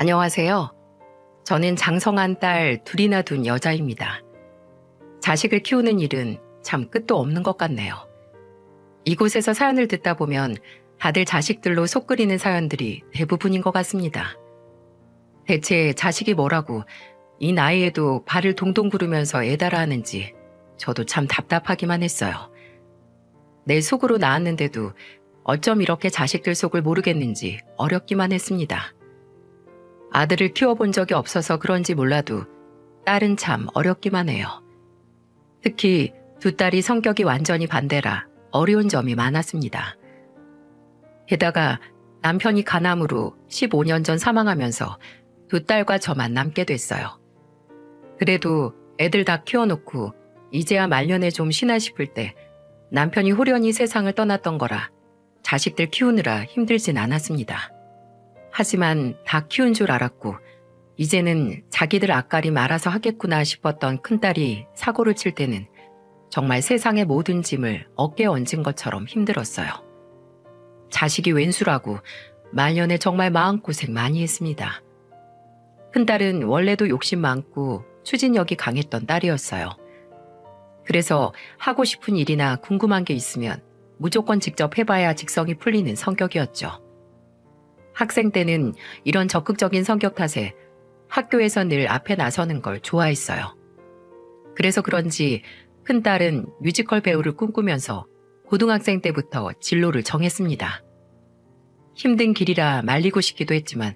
안녕하세요. 저는 장성한 딸 둘이나 둔 여자입니다. 자식을 키우는 일은 참 끝도 없는 것 같네요. 이곳에서 사연을 듣다 보면 다들 자식들로 속 끓이는 사연들이 대부분인 것 같습니다. 대체 자식이 뭐라고 이 나이에도 발을 동동 구르면서 애달아 하는지 저도 참 답답하기만 했어요. 내 속으로 낳았는데도 어쩜 이렇게 자식들 속을 모르겠는지 어렵기만 했습니다. 아들을 키워본 적이 없어서 그런지 몰라도 딸은 참 어렵기만 해요. 특히 두 딸이 성격이 완전히 반대라 어려운 점이 많았습니다. 게다가 남편이 간암으로 15년 전 사망하면서 두 딸과 저만 남게 됐어요. 그래도 애들 다 키워놓고 이제야 말년에 좀 쉬나 싶을 때 남편이 홀연히 세상을 떠났던 거라 자식들 키우느라 힘들진 않았습니다. 하지만 다 키운 줄 알았고 이제는 자기들 앞가림 알아서 하겠구나 싶었던 큰딸이 사고를 칠 때는 정말 세상의 모든 짐을 어깨에 얹은 것처럼 힘들었어요. 자식이 웬수라고 말년에 정말 마음고생 많이 했습니다. 큰딸은 원래도 욕심 많고 추진력이 강했던 딸이었어요. 그래서 하고 싶은 일이나 궁금한 게 있으면 무조건 직접 해봐야 직성이 풀리는 성격이었죠. 학생 때는 이런 적극적인 성격 탓에 학교에서 늘 앞에 나서는 걸 좋아했어요. 그래서 그런지 큰딸은 뮤지컬 배우를 꿈꾸면서 고등학생 때부터 진로를 정했습니다. 힘든 길이라 말리고 싶기도 했지만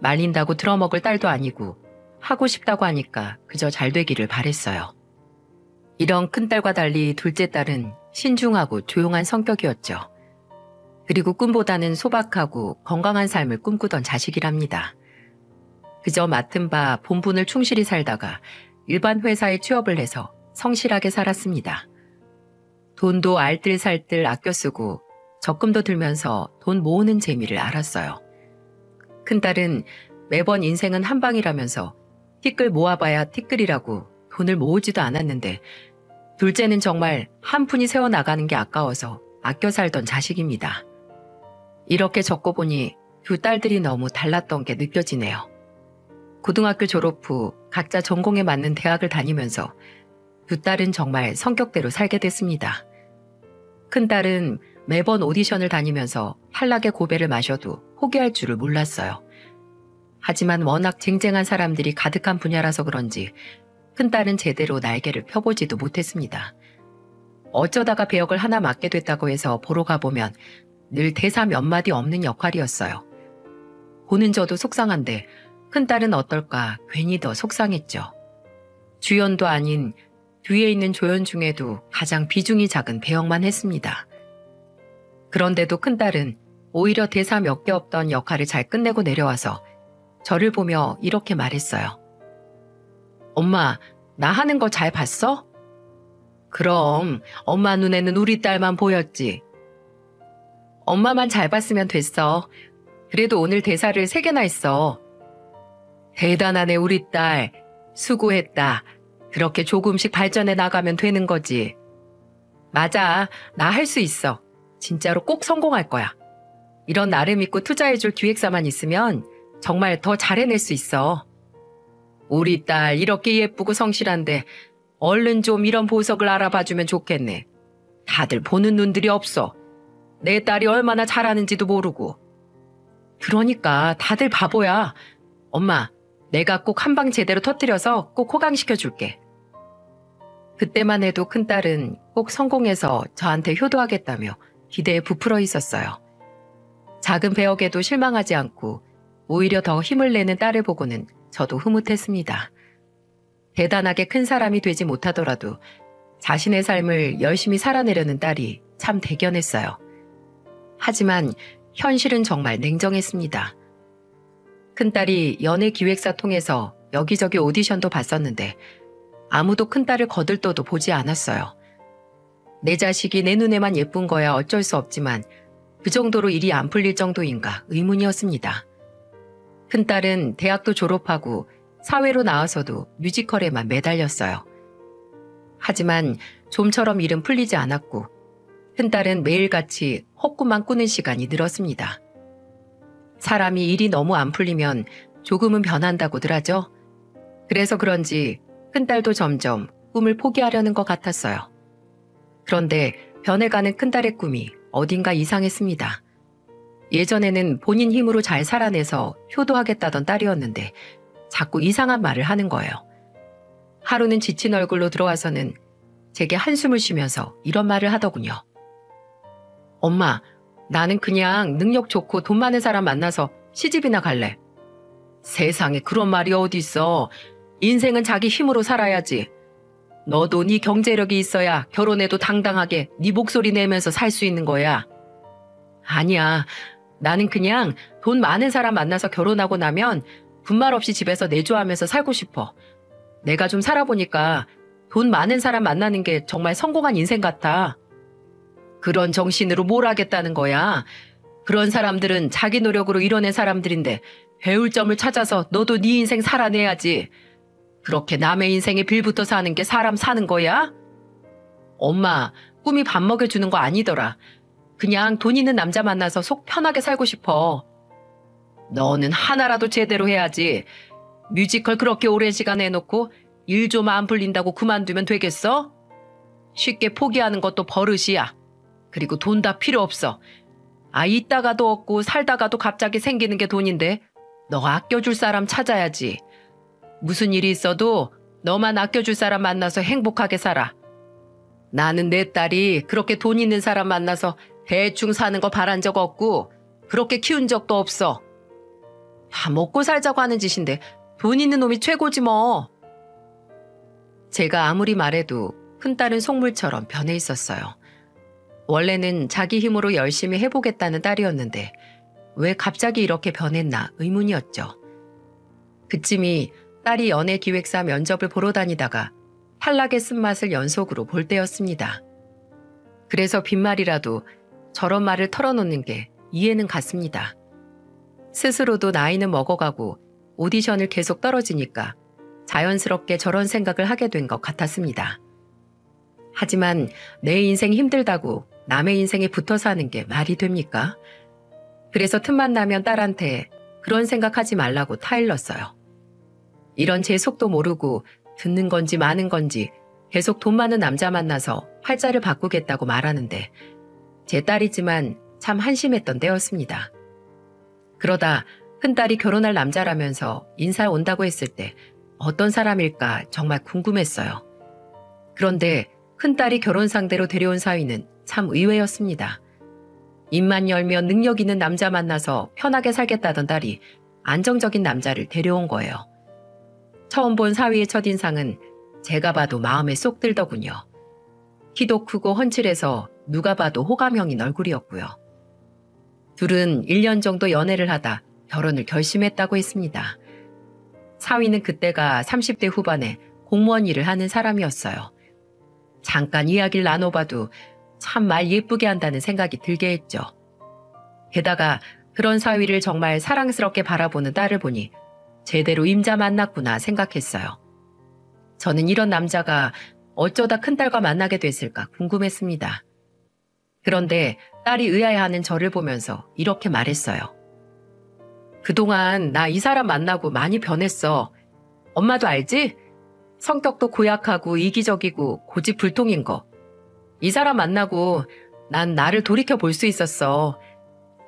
말린다고 들어먹을 딸도 아니고 하고 싶다고 하니까 그저 잘 되기를 바랬어요. 이런 큰딸과 달리 둘째 딸은 신중하고 조용한 성격이었죠. 그리고 꿈보다는 소박하고 건강한 삶을 꿈꾸던 자식이랍니다. 그저 맡은 바 본분을 충실히 살다가 일반 회사에 취업을 해서 성실하게 살았습니다. 돈도 알뜰살뜰 아껴 쓰고 적금도 들면서 돈 모으는 재미를 알았어요. 큰딸은 매번 인생은 한 방이라면서 티끌 모아봐야 티끌이라고 돈을 모으지도 않았는데 둘째는 정말 한 푼이 새어나가는 게 아까워서 아껴 살던 자식입니다. 이렇게 적고 보니 두 딸들이 너무 달랐던 게 느껴지네요. 고등학교 졸업 후 각자 전공에 맞는 대학을 다니면서 두 딸은 정말 성격대로 살게 됐습니다. 큰딸은 매번 오디션을 다니면서 탈락의 고배를 마셔도 포기할 줄을 몰랐어요. 하지만 워낙 쟁쟁한 사람들이 가득한 분야라서 그런지 큰딸은 제대로 날개를 펴보지도 못했습니다. 어쩌다가 배역을 하나 맡게 됐다고 해서 보러 가보면 늘 대사 몇 마디 없는 역할이었어요. 보는 저도 속상한데 큰딸은 어떨까 괜히 더 속상했죠. 주연도 아닌 뒤에 있는 조연 중에도 가장 비중이 작은 배역만 했습니다. 그런데도 큰딸은 오히려 대사 몇 개 없던 역할을 잘 끝내고 내려와서 저를 보며 이렇게 말했어요. 엄마, 나 하는 거 잘 봤어? 그럼 엄마 눈에는 우리 딸만 보였지. 엄마만 잘 봤으면 됐어. 그래도 오늘 대사를 3개나 했어. 대단하네 우리 딸. 수고했다. 그렇게 조금씩 발전해 나가면 되는 거지. 맞아. 나 할 수 있어. 진짜로 꼭 성공할 거야. 이런 나를 믿고 투자해줄 기획사만 있으면 정말 더 잘해낼 수 있어. 우리 딸 이렇게 예쁘고 성실한데 얼른 좀 이런 보석을 알아봐주면 좋겠네. 다들 보는 눈들이 없어. 내 딸이 얼마나 잘하는지도 모르고. 그러니까 다들 바보야. 엄마, 내가 꼭 한 방 제대로 터뜨려서 꼭 호강시켜줄게. 그때만 해도 큰딸은 꼭 성공해서 저한테 효도하겠다며 기대에 부풀어 있었어요. 작은 배역에도 실망하지 않고 오히려 더 힘을 내는 딸을 보고는 저도 흐뭇했습니다. 대단하게 큰 사람이 되지 못하더라도 자신의 삶을 열심히 살아내려는 딸이 참 대견했어요. 하지만 현실은 정말 냉정했습니다. 큰딸이 연예기획사 통해서 여기저기 오디션도 봤었는데 아무도 큰딸을 거들떠도 보지 않았어요. 내 자식이 내 눈에만 예쁜 거야 어쩔 수 없지만 그 정도로 일이 안 풀릴 정도인가 의문이었습니다. 큰딸은 대학도 졸업하고 사회로 나와서도 뮤지컬에만 매달렸어요. 하지만 좀처럼 일은 풀리지 않았고 큰딸은 매일같이 헛꿈만 꾸는 시간이 늘었습니다. 사람이 일이 너무 안 풀리면 조금은 변한다고들 하죠. 그래서 그런지 큰딸도 점점 꿈을 포기하려는 것 같았어요. 그런데 변해가는 큰딸의 꿈이 어딘가 이상했습니다. 예전에는 본인 힘으로 잘 살아내서 효도하겠다던 딸이었는데 자꾸 이상한 말을 하는 거예요. 하루는 지친 얼굴로 들어와서는 제게 한숨을 쉬면서 이런 말을 하더군요. 엄마, 나는 그냥 능력 좋고 돈 많은 사람 만나서 시집이나 갈래. 세상에 그런 말이 어디 있어. 인생은 자기 힘으로 살아야지. 너도 네 경제력이 있어야 결혼해도 당당하게 네 목소리 내면서 살 수 있는 거야. 아니야. 나는 그냥 돈 많은 사람 만나서 결혼하고 나면 분말 없이 집에서 내조하면서 살고 싶어. 내가 좀 살아보니까 돈 많은 사람 만나는 게 정말 성공한 인생 같아. 그런 정신으로 뭘 하겠다는 거야. 그런 사람들은 자기 노력으로 이뤄낸 사람들인데 배울 점을 찾아서 너도 네 인생 살아내야지. 그렇게 남의 인생에 빌부터 사는 게 사람 사는 거야? 엄마, 꿈이 밥 먹여주는 거 아니더라. 그냥 돈 있는 남자 만나서 속 편하게 살고 싶어. 너는 하나라도 제대로 해야지. 뮤지컬 그렇게 오랜 시간 해놓고 일 좀 안 풀린다고 그만두면 되겠어? 쉽게 포기하는 것도 버릇이야. 그리고 돈 다 필요 없어. 있다가도 없고 살다가도 갑자기 생기는 게 돈인데 너 아껴줄 사람 찾아야지. 무슨 일이 있어도 너만 아껴줄 사람 만나서 행복하게 살아. 나는 내 딸이 그렇게 돈 있는 사람 만나서 대충 사는 거 바란 적 없고 그렇게 키운 적도 없어. 다 먹고 살자고 하는 짓인데 돈 있는 놈이 최고지 뭐. 제가 아무리 말해도 큰딸은 속물처럼 변해 있었어요. 원래는 자기 힘으로 열심히 해보겠다는 딸이었는데 왜 갑자기 이렇게 변했나 의문이었죠. 그쯤이 딸이 연예기획사 면접을 보러 다니다가 탈락의 쓴맛을 연속으로 볼 때였습니다. 그래서 빈말이라도 저런 말을 털어놓는 게 이해는 갔습니다. 스스로도 나이는 먹어가고 오디션을 계속 떨어지니까 자연스럽게 저런 생각을 하게 된 것 같았습니다. 하지만 내 인생 힘들다고 남의 인생에 붙어 사는 게 말이 됩니까? 그래서 틈만 나면 딸한테 그런 생각하지 말라고 타일렀어요. 이런 제 속도 모르고 듣는 건지 마는 건지 계속 돈 많은 남자 만나서 팔자를 바꾸겠다고 말하는데 제 딸이지만 참 한심했던 때였습니다. 그러다 큰딸이 결혼할 남자라면서 인사 온다고 했을 때 어떤 사람일까 정말 궁금했어요. 그런데 큰딸이 결혼 상대로 데려온 사위는 참 의외였습니다. 입만 열면 능력 있는 남자 만나서 편하게 살겠다던 딸이 안정적인 남자를 데려온 거예요. 처음 본 사위의 첫인상은 제가 봐도 마음에 쏙 들더군요. 키도 크고 훤칠해서 누가 봐도 호감형인 얼굴이었고요. 둘은 1년 정도 연애를 하다 결혼을 결심했다고 했습니다. 사위는 그때가 30대 후반에 공무원 일을 하는 사람이었어요. 잠깐 이야기를 나눠봐도 참 말 예쁘게 한다는 생각이 들게 했죠. 게다가 그런 사위를 정말 사랑스럽게 바라보는 딸을 보니 제대로 임자 만났구나 생각했어요. 저는 이런 남자가 어쩌다 큰딸과 만나게 됐을까 궁금했습니다. 그런데 딸이 의아해하는 저를 보면서 이렇게 말했어요. 그동안 나 이 사람 만나고 많이 변했어. 엄마도 알지? 성격도 고약하고 이기적이고 고집불통인 거. 이 사람 만나고 난 나를 돌이켜 볼 수 있었어.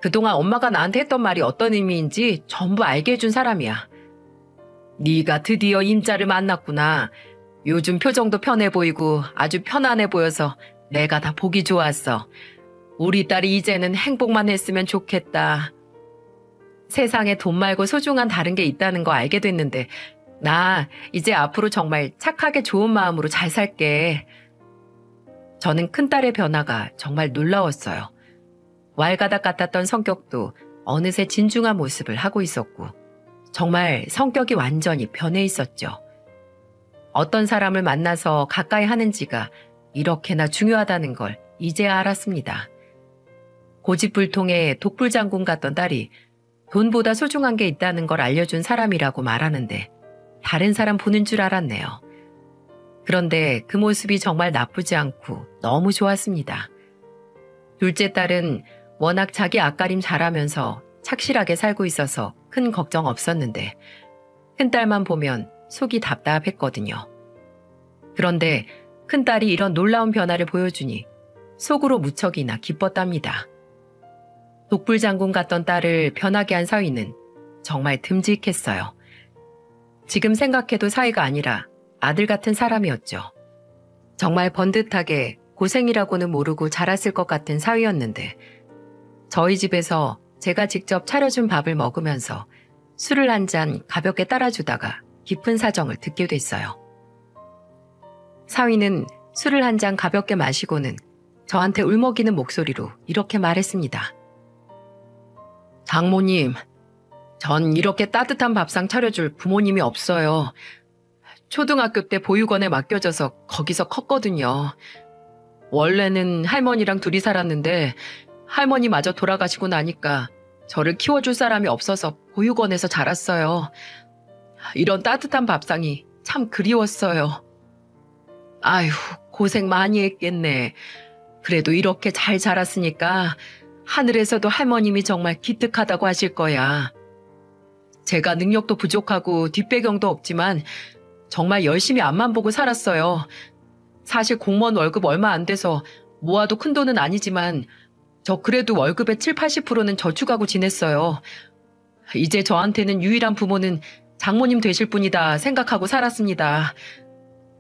그동안 엄마가 나한테 했던 말이 어떤 의미인지 전부 알게 해준 사람이야. 네가 드디어 임자를 만났구나. 요즘 표정도 편해 보이고 아주 편안해 보여서 내가 다 보기 좋았어. 우리 딸이 이제는 행복만 했으면 좋겠다. 세상에 돈 말고 소중한 다른 게 있다는 거 알게 됐는데 나 이제 앞으로 정말 착하게 좋은 마음으로 잘 살게. 저는 큰딸의 변화가 정말 놀라웠어요. 왈가닥 같았던 성격도 어느새 진중한 모습을 하고 있었고 정말 성격이 완전히 변해 있었죠. 어떤 사람을 만나서 가까이 하는지가 이렇게나 중요하다는 걸 이제야 알았습니다. 고집불통의 독불장군 같던 딸이 돈보다 소중한 게 있다는 걸 알려준 사람이라고 말하는데 다른 사람 보는 줄 알았네요. 그런데 그 모습이 정말 나쁘지 않고 너무 좋았습니다. 둘째 딸은 워낙 자기 앞가림 잘하면서 착실하게 살고 있어서 큰 걱정 없었는데 큰딸만 보면 속이 답답했거든요. 그런데 큰딸이 이런 놀라운 변화를 보여주니 속으로 무척이나 기뻤답니다. 독불장군 같던 딸을 변하게 한 사위는 정말 듬직했어요. 지금 생각해도 사위가 아니라 아들 같은 사람이었죠. 정말 번듯하게 고생이라고는 모르고 자랐을 것 같은 사위였는데 저희 집에서 제가 직접 차려준 밥을 먹으면서 술을 한 잔 가볍게 따라주다가 깊은 사정을 듣게 됐어요. 사위는 술을 한 잔 가볍게 마시고는 저한테 울먹이는 목소리로 이렇게 말했습니다. 장모님, 전 이렇게 따뜻한 밥상 차려줄 부모님이 없어요. 초등학교 때 보육원에 맡겨져서 거기서 컸거든요. 원래는 할머니랑 둘이 살았는데 할머니마저 돌아가시고 나니까 저를 키워줄 사람이 없어서 보육원에서 자랐어요. 이런 따뜻한 밥상이 참 그리웠어요. 아휴, 고생 많이 했겠네. 그래도 이렇게 잘 자랐으니까 하늘에서도 할머님이 정말 기특하다고 하실 거야. 제가 능력도 부족하고 뒷배경도 없지만 정말 열심히 앞만 보고 살았어요. 사실 공무원 월급 얼마 안 돼서 모아도 큰 돈은 아니지만 저 그래도 월급의 7, 80%는 저축하고 지냈어요. 이제 저한테는 유일한 부모는 장모님 되실 분이다 생각하고 살았습니다.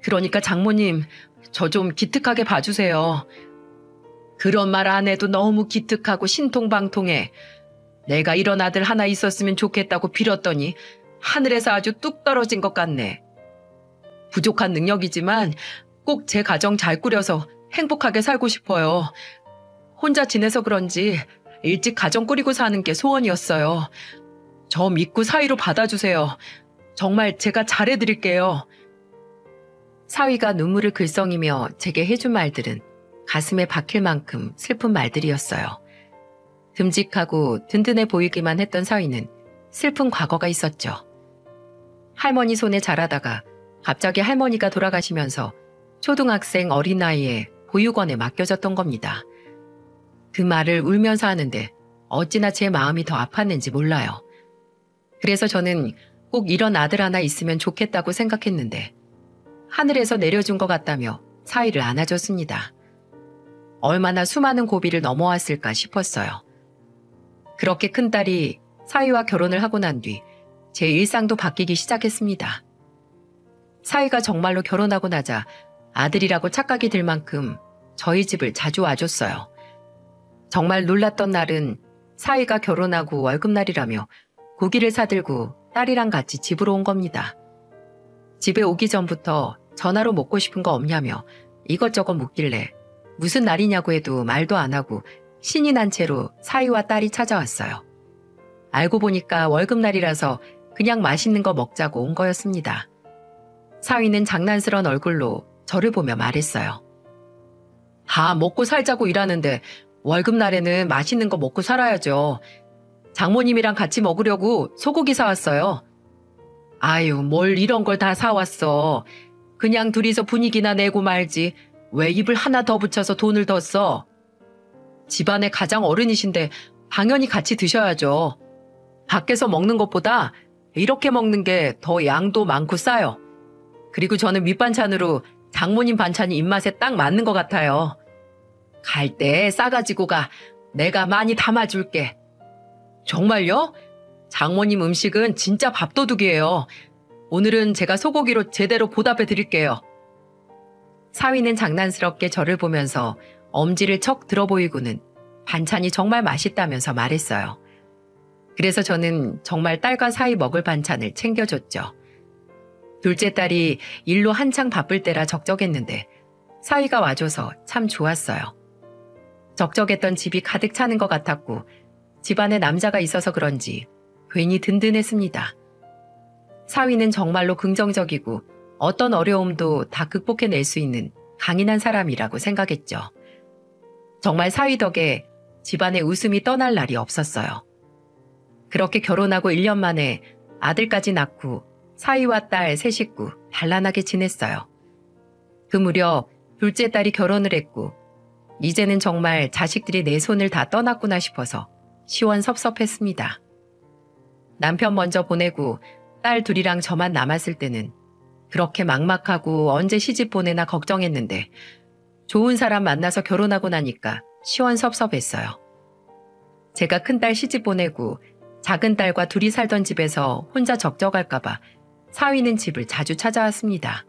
그러니까 장모님, 저 좀 기특하게 봐주세요. 그런 말 안 해도 너무 기특하고 신통방통해. 내가 이런 아들 하나 있었으면 좋겠다고 빌었더니 하늘에서 아주 뚝 떨어진 것 같네. 부족한 능력이지만 꼭 제 가정 잘 꾸려서 행복하게 살고 싶어요. 혼자 지내서 그런지 일찍 가정 꾸리고 사는 게 소원이었어요. 저 믿고 사위로 받아주세요. 정말 제가 잘해드릴게요. 사위가 눈물을 글썽이며 제게 해준 말들은 가슴에 박힐 만큼 슬픈 말들이었어요. 듬직하고 든든해 보이기만 했던 사위는 슬픈 과거가 있었죠. 할머니 손에 자라다가 갑자기 할머니가 돌아가시면서 초등학생 어린 나이에 보육원에 맡겨졌던 겁니다. 그 말을 울면서 하는데 어찌나 제 마음이 더 아팠는지 몰라요. 그래서 저는 꼭 이런 아들 하나 있으면 좋겠다고 생각했는데 하늘에서 내려준 것 같다며 사위를 안아줬습니다. 얼마나 수많은 고비를 넘어왔을까 싶었어요. 그렇게 큰딸이 사위와 결혼을 하고 난 뒤 제 일상도 바뀌기 시작했습니다. 사위가 정말로 결혼하고 나자 아들이라고 착각이 들 만큼 저희 집을 자주 와줬어요. 정말 놀랐던 날은 사위가 결혼하고 월급날이라며 고기를 사들고 딸이랑 같이 집으로 온 겁니다. 집에 오기 전부터 전화로 먹고 싶은 거 없냐며 이것저것 묻길래 무슨 날이냐고 해도 말도 안 하고 신이 난 채로 사위와 딸이 찾아왔어요. 알고 보니까 월급날이라서 그냥 맛있는 거 먹자고 온 거였습니다. 사위는 장난스러운 얼굴로 저를 보며 말했어요. 다 먹고 살자고 일하는데 월급날에는 맛있는 거 먹고 살아야죠. 장모님이랑 같이 먹으려고 소고기 사왔어요. 아유, 뭘 이런 걸 다 사왔어. 그냥 둘이서 분위기나 내고 말지. 왜 입을 하나 더 붙여서 돈을 더 써? 집안의 가장 어른이신데 당연히 같이 드셔야죠. 밖에서 먹는 것보다 이렇게 먹는 게 더 양도 많고 싸요. 그리고 저는 밑반찬으로 장모님 반찬이 입맛에 딱 맞는 것 같아요. 갈 때 싸가지고 가. 내가 많이 담아줄게. 정말요? 장모님 음식은 진짜 밥도둑이에요. 오늘은 제가 소고기로 제대로 보답해 드릴게요. 사위는 장난스럽게 저를 보면서 엄지를 척 들어 보이고는 반찬이 정말 맛있다면서 말했어요. 그래서 저는 정말 딸과 사위 먹을 반찬을 챙겨줬죠. 둘째 딸이 일로 한창 바쁠 때라 적적했는데 사위가 와줘서 참 좋았어요. 적적했던 집이 가득 차는 것 같았고 집안에 남자가 있어서 그런지 괜히 든든했습니다. 사위는 정말로 긍정적이고 어떤 어려움도 다 극복해낼 수 있는 강인한 사람이라고 생각했죠. 정말 사위 덕에 집안에 웃음이 떠날 날이 없었어요. 그렇게 결혼하고 1년 만에 아들까지 낳고 사위와 딸 세 식구 단란하게 지냈어요. 그 무렵 둘째 딸이 결혼을 했고 이제는 정말 자식들이 내 손을 다 떠났구나 싶어서 시원섭섭했습니다. 남편 먼저 보내고 딸 둘이랑 저만 남았을 때는 그렇게 막막하고 언제 시집 보내나 걱정했는데 좋은 사람 만나서 결혼하고 나니까 시원섭섭했어요. 제가 큰딸 시집 보내고 작은 딸과 둘이 살던 집에서 혼자 적적할까봐 사위는 집을 자주 찾아왔습니다.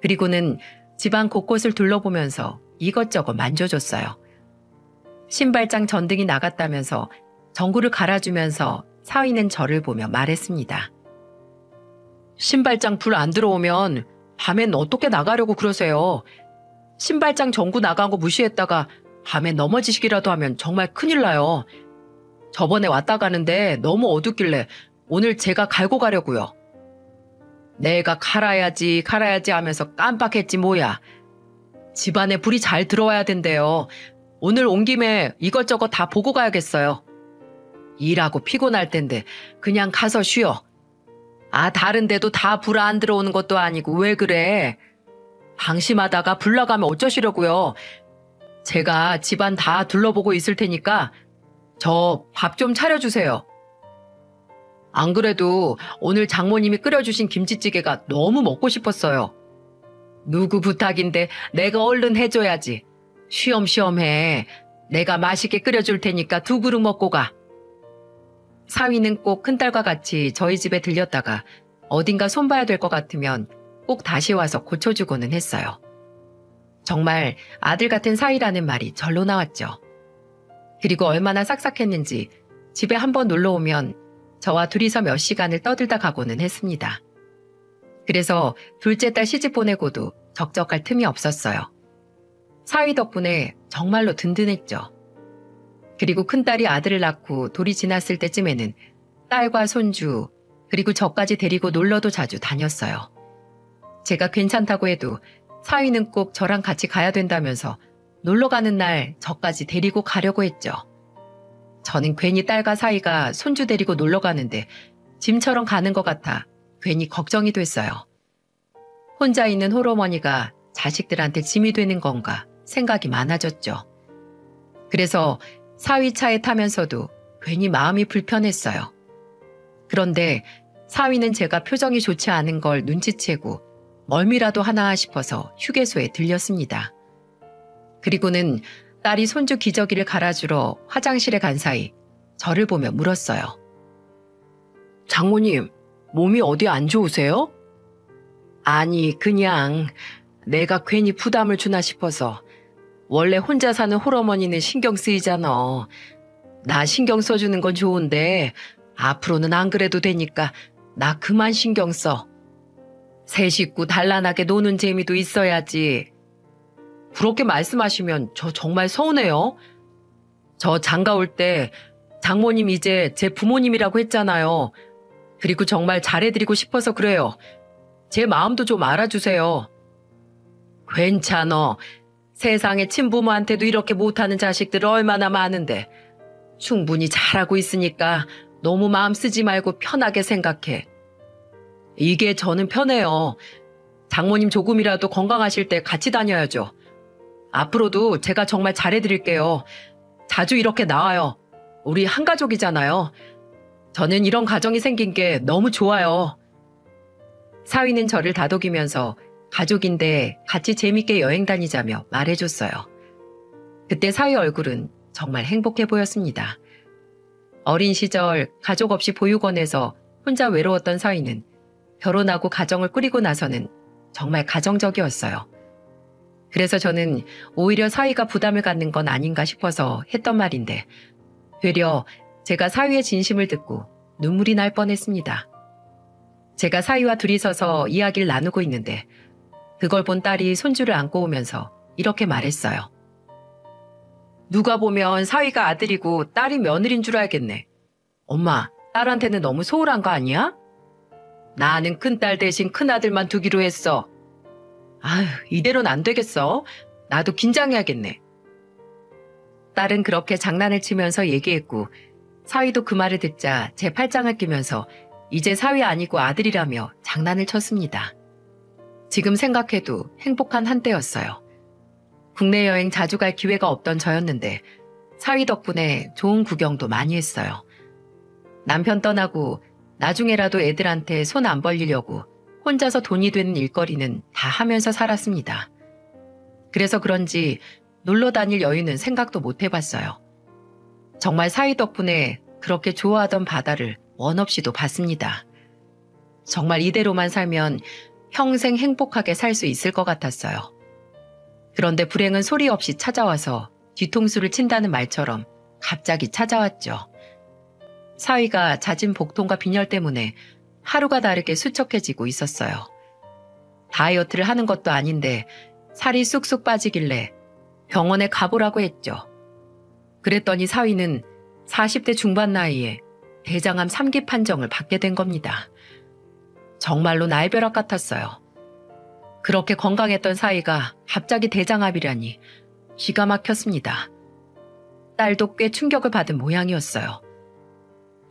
그리고는 집안 곳곳을 둘러보면서 이것저것 만져줬어요. 신발장 전등이 나갔다면서 전구를 갈아주면서 사위는 저를 보며 말했습니다. 신발장 불 안 들어오면 밤엔 어떻게 나가려고 그러세요? 신발장 전구 나간 거 무시했다가 밤에 넘어지시기라도 하면 정말 큰일 나요. 저번에 왔다 가는데 너무 어둡길래 오늘 제가 갈고 가려고요. 내가 갈아야지 하면서 깜빡했지 뭐야. 집안에 불이 잘 들어와야 된대요. 오늘 온 김에 이것저것 다 보고 가야겠어요. 일하고 피곤할 텐데 그냥 가서 쉬어. 다른 데도 다 불 안 들어오는 것도 아니고 왜 그래? 방심하다가 불 나가면 어쩌시려고요? 제가 집안 다 둘러보고 있을 테니까 저 밥 좀 차려주세요. 안 그래도 오늘 장모님이 끓여주신 김치찌개가 너무 먹고 싶었어요. 누구 부탁인데 내가 얼른 해줘야지. 쉬엄쉬엄 해. 내가 맛있게 끓여줄 테니까 2그릇 먹고 가. 사위는 꼭 큰딸과 같이 저희 집에 들렸다가 어딘가 손봐야 될 것 같으면 꼭 다시 와서 고쳐주고는 했어요. 정말 아들 같은 사위라는 말이 절로 나왔죠. 그리고 얼마나 싹싹했는지 집에 한번 놀러 오면 저와 둘이서 몇 시간을 떠들다 가고는 했습니다. 그래서 둘째 딸 시집 보내고도 적적할 틈이 없었어요. 사위 덕분에 정말로 든든했죠. 그리고 큰딸이 아들을 낳고 돌이 지났을 때쯤에는 딸과 손주 그리고 저까지 데리고 놀러도 자주 다녔어요. 제가 괜찮다고 해도 사위는 꼭 저랑 같이 가야 된다면서 놀러 가는 날 저까지 데리고 가려고 했죠. 저는 괜히 딸과 사위가 손주 데리고 놀러 가는데 짐처럼 가는 것 같아 괜히 걱정이 됐어요. 혼자 있는 홀어머니가 자식들한테 짐이 되는 건가 생각이 많아졌죠. 그래서 사위 차에 타면서도 괜히 마음이 불편했어요. 그런데 사위는 제가 표정이 좋지 않은 걸 눈치채고 멀미라도 하나 싶어서 휴게소에 들렸습니다. 그리고는 딸이 손주 기저귀를 갈아주러 화장실에 간 사이 저를 보며 물었어요. 장모님, 몸이 어디 안 좋으세요? 아니, 그냥 내가 괜히 부담을 주나 싶어서. 원래 혼자 사는 홀어머니는 신경 쓰이잖아. 나 신경 써주는 건 좋은데 앞으로는 안 그래도 되니까 나 그만 신경 써. 새 식구 단란하게 노는 재미도 있어야지. 그렇게 말씀하시면 저 정말 서운해요. 저 장가 올 때 장모님 이제 제 부모님이라고 했잖아요. 그리고 정말 잘해드리고 싶어서 그래요. 제 마음도 좀 알아주세요. 괜찮어. 세상에 친부모한테도 이렇게 못하는 자식들 얼마나 많은데 충분히 잘하고 있으니까 너무 마음 쓰지 말고 편하게 생각해. 이게 저는 편해요. 장모님 조금이라도 건강하실 때 같이 다녀야죠. 앞으로도 제가 정말 잘해드릴게요. 자주 이렇게 나와요. 우리 한 가족이잖아요. 저는 이런 가정이 생긴 게 너무 좋아요. 사위는 저를 다독이면서 가족인데 같이 재밌게 여행 다니자며 말해줬어요. 그때 사위 얼굴은 정말 행복해 보였습니다. 어린 시절 가족 없이 보육원에서 혼자 외로웠던 사위는 결혼하고 가정을 꾸리고 나서는 정말 가정적이었어요. 그래서 저는 오히려 사위가 부담을 갖는 건 아닌가 싶어서 했던 말인데 되려 제가 사위의 진심을 듣고 눈물이 날 뻔했습니다. 제가 사위와 둘이 서서 이야기를 나누고 있는데 그걸 본 딸이 손주를 안고 오면서 이렇게 말했어요. 누가 보면 사위가 아들이고 딸이 며느리인 줄 알겠네. 엄마, 딸한테는 너무 소홀한 거 아니야? 나는 큰딸 대신 큰아들만 두기로 했어. 아휴, 이대로는 안 되겠어. 나도 긴장해야겠네. 딸은 그렇게 장난을 치면서 얘기했고 사위도 그 말을 듣자 제 팔짱을 끼면서 이제 사위 아니고 아들이라며 장난을 쳤습니다. 지금 생각해도 행복한 한때였어요. 국내 여행 자주 갈 기회가 없던 저였는데 사위 덕분에 좋은 구경도 많이 했어요. 남편 떠나고 나중에라도 애들한테 손 안 벌리려고 혼자서 돈이 되는 일거리는 다 하면서 살았습니다. 그래서 그런지 놀러 다닐 여유는 생각도 못 해봤어요. 정말 사위 덕분에 그렇게 좋아하던 바다를 원 없이도 봤습니다. 정말 이대로만 살면 평생 행복하게 살 수 있을 것 같았어요. 그런데 불행은 소리 없이 찾아와서 뒤통수를 친다는 말처럼 갑자기 찾아왔죠. 사위가 잦은 복통과 빈혈 때문에 하루가 다르게 수척해지고 있었어요. 다이어트를 하는 것도 아닌데 살이 쑥쑥 빠지길래 병원에 가보라고 했죠. 그랬더니 사위는 40대 중반 나이에 대장암 3기 판정을 받게 된 겁니다. 정말로 날벼락 같았어요. 그렇게 건강했던 사위가 갑자기 대장암이라니 기가 막혔습니다. 딸도 꽤 충격을 받은 모양이었어요.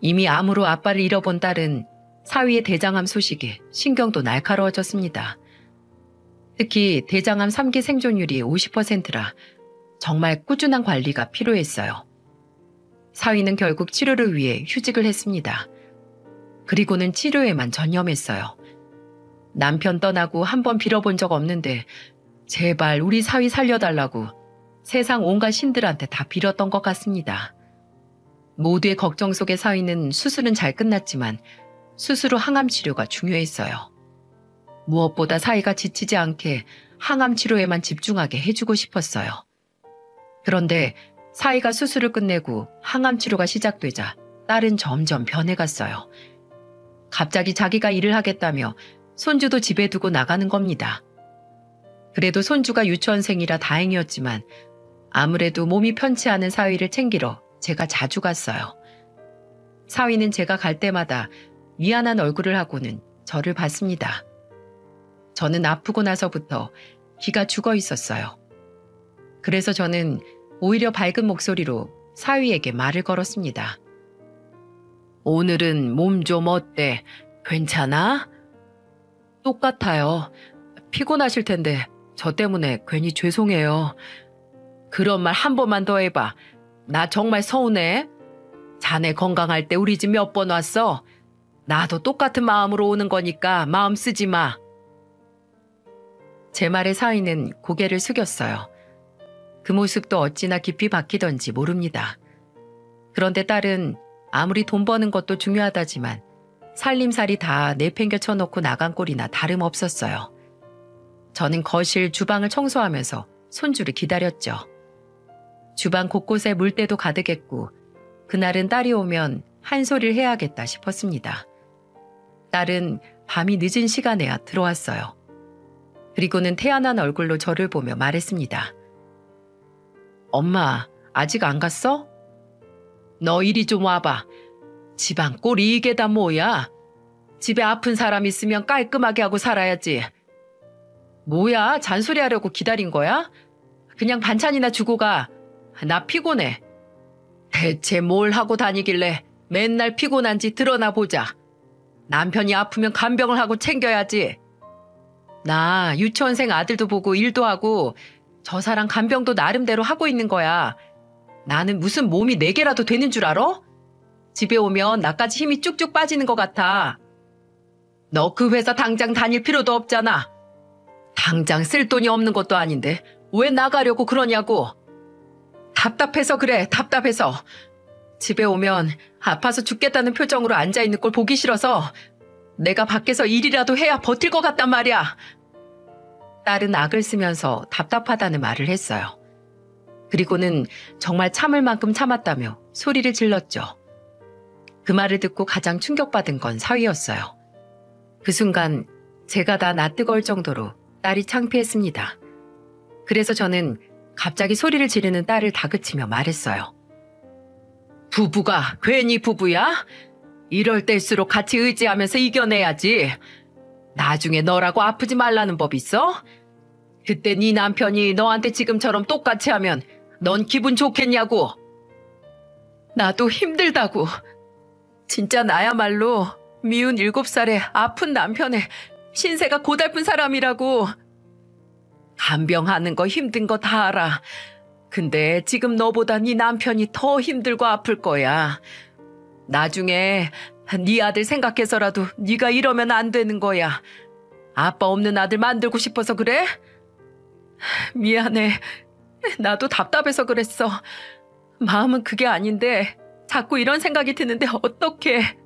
이미 암으로 아빠를 잃어본 딸은 사위의 대장암 소식에 신경도 날카로워졌습니다. 특히 대장암 3기 생존율이 50%라 정말 꾸준한 관리가 필요했어요. 사위는 결국 치료를 위해 휴직을 했습니다. 그리고는 치료에만 전념했어요. 남편 떠나고 한 번 빌어본 적 없는데 제발 우리 사위 살려달라고 세상 온갖 신들한테 다 빌었던 것 같습니다. 모두의 걱정 속에 사위는 수술은 잘 끝났지만 수술 후 항암 치료가 중요했어요. 무엇보다 사위가 지치지 않게 항암 치료에만 집중하게 해주고 싶었어요. 그런데 사위가 수술을 끝내고 항암 치료가 시작되자 딸은 점점 변해갔어요. 갑자기 자기가 일을 하겠다며 손주도 집에 두고 나가는 겁니다. 그래도 손주가 유치원생이라 다행이었지만 아무래도 몸이 편치 않은 사위를 챙기러 제가 자주 갔어요. 사위는 제가 갈 때마다 미안한 얼굴을 하고는 저를 봤습니다. 저는 아프고 나서부터 기가 죽어 있었어요. 그래서 저는 오히려 밝은 목소리로 사위에게 말을 걸었습니다. 오늘은 몸 좀 어때? 괜찮아? 똑같아요. 피곤하실 텐데 저 때문에 괜히 죄송해요. 그런 말 한 번만 더 해봐. 나 정말 서운해. 자네 건강할 때 우리 집 몇 번 왔어? 나도 똑같은 마음으로 오는 거니까 마음 쓰지 마. 제 말에 사위는 고개를 숙였어요. 그 모습도 어찌나 깊이 박히던지 모릅니다. 그런데 딸은 아무리 돈 버는 것도 중요하다지만 살림살이 다 내팽겨 쳐놓고 나간 꼴이나 다름없었어요. 저는 거실, 주방을 청소하면서 손주를 기다렸죠. 주방 곳곳에 물때도 가득했고 그날은 딸이 오면 한 소리를 해야겠다 싶었습니다. 딸은 밤이 늦은 시간에야 들어왔어요. 그리고는 태연한 얼굴로 저를 보며 말했습니다. 엄마, 아직 안 갔어? 너 이리 좀 와봐. 집안 꼴이 이게 다 뭐야? 집에 아픈 사람 있으면 깔끔하게 하고 살아야지. 뭐야, 잔소리하려고 기다린 거야? 그냥 반찬이나 주고 가. 나 피곤해. 대체 뭘 하고 다니길래 맨날 피곤한지 드러나 보자. 남편이 아프면 간병을 하고 챙겨야지. 나 유치원생 아들도 보고 일도 하고 저 사람 간병도 나름대로 하고 있는 거야. 나는 무슨 몸이 4개라도 되는 줄 알아? 집에 오면 나까지 힘이 쭉쭉 빠지는 것 같아. 너 그 회사 당장 다닐 필요도 없잖아. 당장 쓸 돈이 없는 것도 아닌데 왜 나가려고 그러냐고. 답답해서 그래, 답답해서. 집에 오면 아파서 죽겠다는 표정으로 앉아있는 걸 보기 싫어서 내가 밖에서 일이라도 해야 버틸 것 같단 말이야. 딸은 악을 쓰면서 답답하다는 말을 했어요. 그리고는 정말 참을 만큼 참았다며 소리를 질렀죠. 그 말을 듣고 가장 충격받은 건 사위였어요. 그 순간 제가 다 낯뜨거울 정도로 딸이 창피했습니다. 그래서 저는 갑자기 소리를 지르는 딸을 다그치며 말했어요. 부부가 괜히 부부야? 이럴 때일수록 같이 의지하면서 이겨내야지. 나중에 너라고 아프지 말라는 법 있어? 그때 네 남편이 너한테 지금처럼 똑같이 하면 넌 기분 좋겠냐고. 나도 힘들다고. 진짜 나야말로 미운 7살의 아픈 남편의 신세가 고달픈 사람이라고. 간병하는 거 힘든 거 다 알아. 근데 지금 너보다 네 남편이 더 힘들고 아플 거야. 나중에 네 아들 생각해서라도 네가 이러면 안 되는 거야. 아빠 없는 아들 만들고 싶어서 그래? 미안해. 나도 답답해서 그랬어. 마음은 그게 아닌데 자꾸 이런 생각이 드는데 어떡해.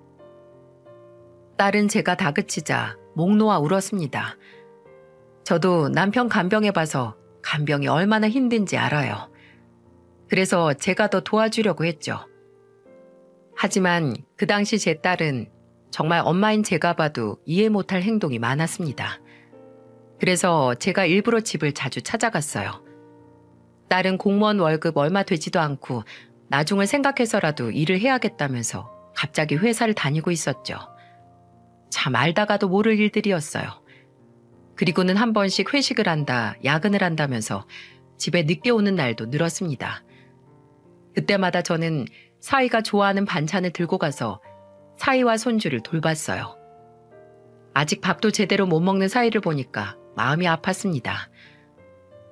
딸은 제가 다그치자 목 놓아 울었습니다. 저도 남편 간병해봐서 간병이 얼마나 힘든지 알아요. 그래서 제가 더 도와주려고 했죠. 하지만 그 당시 제 딸은 정말 엄마인 제가 봐도 이해 못할 행동이 많았습니다. 그래서 제가 일부러 집을 자주 찾아갔어요. 딸은 공무원 월급 얼마 되지도 않고 나중을 생각해서라도 일을 해야겠다면서 갑자기 회사를 다니고 있었죠. 참 알다가도 모를 일들이었어요. 그리고는 한 번씩 회식을 한다, 야근을 한다면서 집에 늦게 오는 날도 늘었습니다. 그때마다 저는 사위가 좋아하는 반찬을 들고 가서 사위와 손주를 돌봤어요. 아직 밥도 제대로 못 먹는 사위를 보니까 마음이 아팠습니다.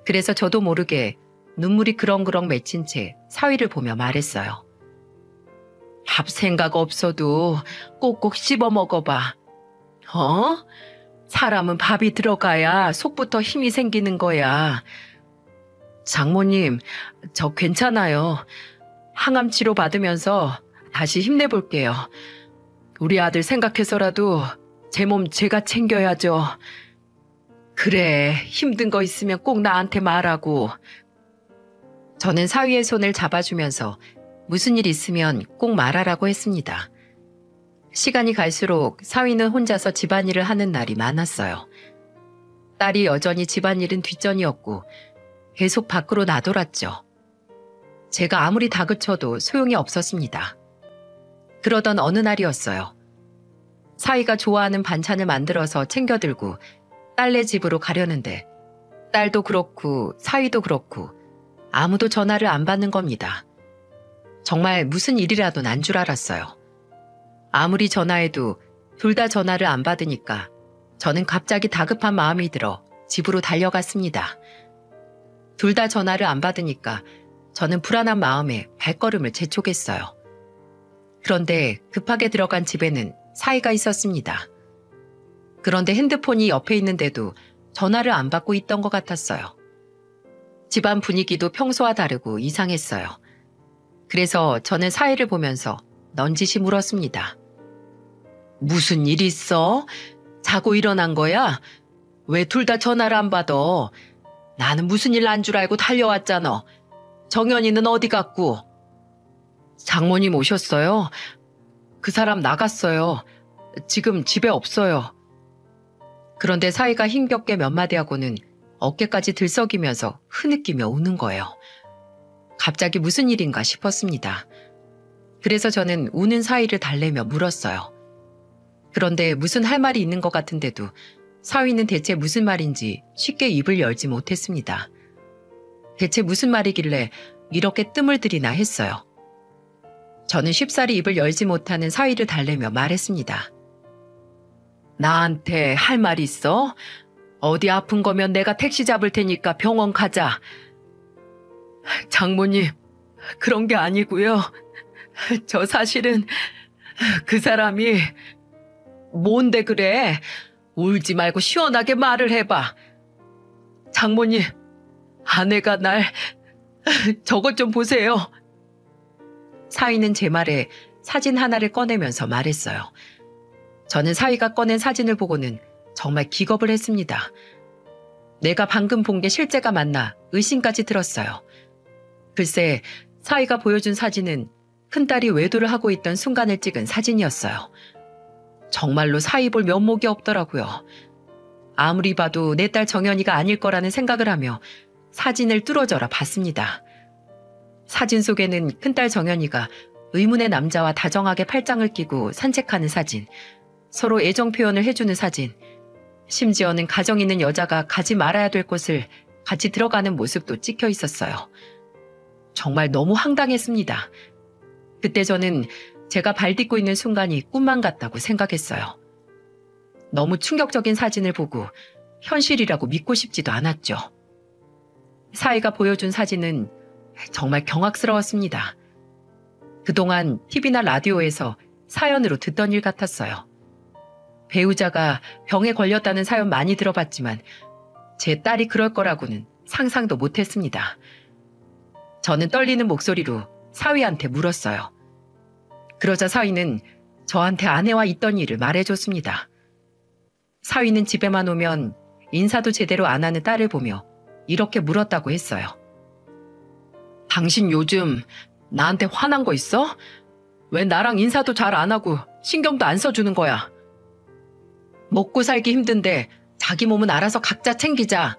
그래서 저도 모르게 눈물이 그렁그렁 맺힌 채 사위를 보며 말했어요. 밥 생각 없어도 꼭꼭 씹어 먹어봐. 사람은 밥이 들어가야 속부터 힘이 생기는 거야. 장모님, 저 괜찮아요. 항암 치료 받으면서 다시 힘내볼게요. 우리 아들 생각해서라도 제 몸 제가 챙겨야죠. 그래, 힘든 거 있으면 꼭 나한테 말하고. 저는 사위의 손을 잡아주면서 무슨 일 있으면 꼭 말하라고 했습니다. 시간이 갈수록 사위는 혼자서 집안일을 하는 날이 많았어요. 딸이 여전히 집안일은 뒷전이었고 계속 밖으로 나돌았죠. 제가 아무리 다그쳐도 소용이 없었습니다. 그러던 어느 날이었어요. 사위가 좋아하는 반찬을 만들어서 챙겨들고 딸네 집으로 가려는데 딸도 그렇고 사위도 그렇고 아무도 전화를 안 받는 겁니다. 정말 무슨 일이라도 난 줄 알았어요. 아무리 전화해도 둘 다 전화를 안 받으니까 저는 갑자기 다급한 마음이 들어 집으로 달려갔습니다. 둘 다 전화를 안 받으니까 저는 불안한 마음에 발걸음을 재촉했어요. 그런데 급하게 들어간 집에는 사위가 있었습니다. 그런데 핸드폰이 옆에 있는데도 전화를 안 받고 있던 것 같았어요. 집안 분위기도 평소와 다르고 이상했어요. 그래서 저는 사위를 보면서 넌지시 물었습니다. 무슨 일 있어? 자고 일어난 거야? 왜 둘 다 전화를 안 받아? 나는 무슨 일 난 줄 알고 달려왔잖아. 정연이는 어디 갔고? 장모님 오셨어요? 그 사람 나갔어요. 지금 집에 없어요. 그런데 사위가 힘겹게 몇 마디 하고는 어깨까지 들썩이면서 흐느끼며 우는 거예요. 갑자기 무슨 일인가 싶었습니다. 그래서 저는 우는 사위를 달래며 물었어요. 그런데 무슨 할 말이 있는 것 같은데도 사위는 대체 무슨 말인지 쉽게 입을 열지 못했습니다. 대체 무슨 말이길래 이렇게 뜸을 들이나 했어요. 저는 쉽사리 입을 열지 못하는 사위를 달래며 말했습니다. 나한테 할 말 있어? 어디 아픈 거면 내가 택시 잡을 테니까 병원 가자. 장모님, 그런 게 아니고요. 저 사실은 그 사람이 뭔데 그래? 울지 말고 시원하게 말을 해봐. 장모님, 아내가 날 저것 좀 보세요. 사위는 제 말에 사진 하나를 꺼내면서 말했어요. 저는 사위가 꺼낸 사진을 보고는 정말 기겁을 했습니다. 내가 방금 본 게 실제가 맞나 의심까지 들었어요. 글쎄, 사위가 보여준 사진은 큰딸이 외도를 하고 있던 순간을 찍은 사진이었어요. 정말로 사위 볼 면목이 없더라고요. 아무리 봐도 내 딸 정연이가 아닐 거라는 생각을 하며 사진을 뚫어져라 봤습니다. 사진 속에는 큰딸 정연이가 의문의 남자와 다정하게 팔짱을 끼고 산책하는 사진, 서로 애정 표현을 해주는 사진, 심지어는 가정 있는 여자가 가지 말아야 될 곳을 같이 들어가는 모습도 찍혀 있었어요. 정말 너무 황당했습니다. 그때 저는 제가 발 딛고 있는 순간이 꿈만 같다고 생각했어요. 너무 충격적인 사진을 보고 현실이라고 믿고 싶지도 않았죠. 사위가 보여준 사진은 정말 경악스러웠습니다. 그동안 TV나 라디오에서 사연으로 듣던 일 같았어요. 배우자가 병에 걸렸다는 사연 많이 들어봤지만 제 딸이 그럴 거라고는 상상도 못했습니다. 저는 떨리는 목소리로 사위한테 물었어요. 그러자 사위는 저한테 아내와 있던 일을 말해줬습니다. 사위는 집에만 오면 인사도 제대로 안 하는 딸을 보며 이렇게 물었다고 했어요. 당신 요즘 나한테 화난 거 있어? 왜 나랑 인사도 잘 안 하고 신경도 안 써주는 거야? 먹고 살기 힘든데 자기 몸은 알아서 각자 챙기자.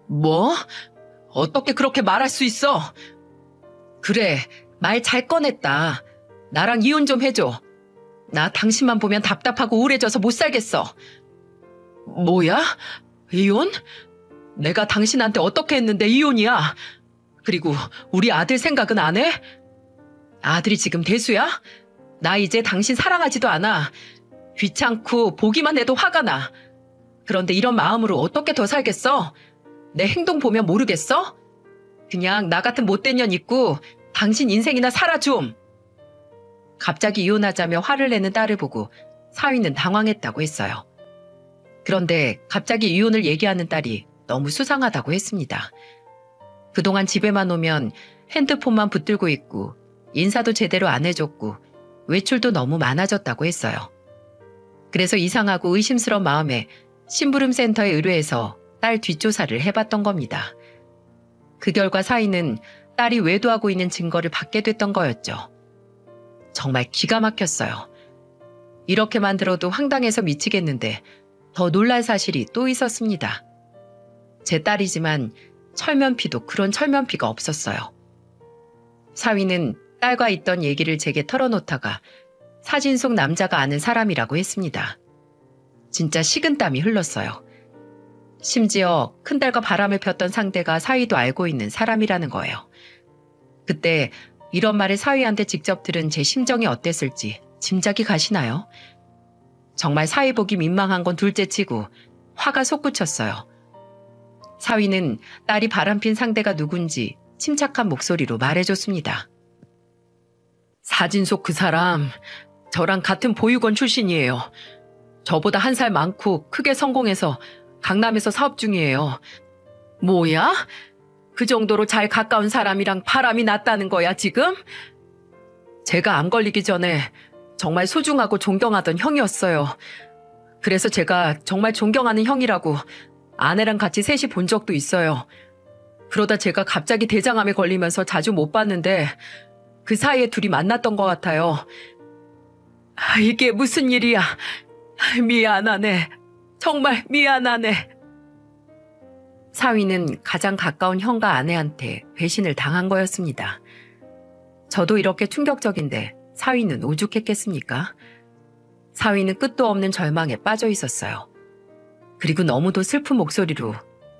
뭐? 어떻게 그렇게 말할 수 있어? 그래, 말 잘 꺼냈다. 나랑 이혼 좀 해줘. 나 당신만 보면 답답하고 우울해져서 못 살겠어. 뭐야? 이혼? 내가 당신한테 어떻게 했는데 이혼이야? 그리고 우리 아들 생각은 안 해? 아들이 지금 대수야? 나 이제 당신 사랑하지도 않아. 귀찮고 보기만 해도 화가 나. 그런데 이런 마음으로 어떻게 더 살겠어? 내 행동 보면 모르겠어? 그냥 나 같은 못된 년 있고 당신 인생이나 살아 좀. 갑자기 이혼하자며 화를 내는 딸을 보고 사위는 당황했다고 했어요. 그런데 갑자기 이혼을 얘기하는 딸이 너무 수상하다고 했습니다. 그동안 집에만 오면 핸드폰만 붙들고 있고 인사도 제대로 안 해줬고 외출도 너무 많아졌다고 했어요. 그래서 이상하고 의심스러운 마음에 심부름센터에 의뢰해서 딸 뒷조사를 해봤던 겁니다. 그 결과 사위는 딸이 외도하고 있는 증거를 받게 됐던 거였죠. 정말 기가 막혔어요. 이렇게만 들어도 황당해서 미치겠는데 더 놀랄 사실이 또 있었습니다. 제 딸이지만 철면피도 그런 철면피가 없었어요. 사위는 딸과 있던 얘기를 제게 털어놓다가 사진 속 남자가 아는 사람이라고 했습니다. 진짜 식은땀이 흘렀어요. 심지어 큰딸과 바람을 폈던 상대가 사위도 알고 있는 사람이라는 거예요. 그때 이런 말을 사위한테 직접 들은 제 심정이 어땠을지 짐작이 가시나요? 정말 사위 보기 민망한 건 둘째치고 화가 솟구쳤어요. 사위는 딸이 바람핀 상대가 누군지 침착한 목소리로 말해줬습니다. 사진 속 그 사람, 저랑 같은 보육원 출신이에요. 저보다 1살 많고 크게 성공해서 강남에서 사업 중이에요. 뭐야? 그 정도로 잘 가까운 사람이랑 바람이 났다는 거야, 지금? 제가 암 걸리기 전에 정말 소중하고 존경하던 형이었어요. 그래서 제가 정말 존경하는 형이라고 아내랑 같이 셋이 본 적도 있어요. 그러다 제가 갑자기 대장암에 걸리면서 자주 못 봤는데 그 사이에 둘이 만났던 것 같아요. 이게 무슨 일이야. 미안하네. 정말 미안하네. 사위는 가장 가까운 형과 아내한테 배신을 당한 거였습니다. 저도 이렇게 충격적인데 사위는 오죽했겠습니까? 사위는 끝도 없는 절망에 빠져 있었어요. 그리고 너무도 슬픈 목소리로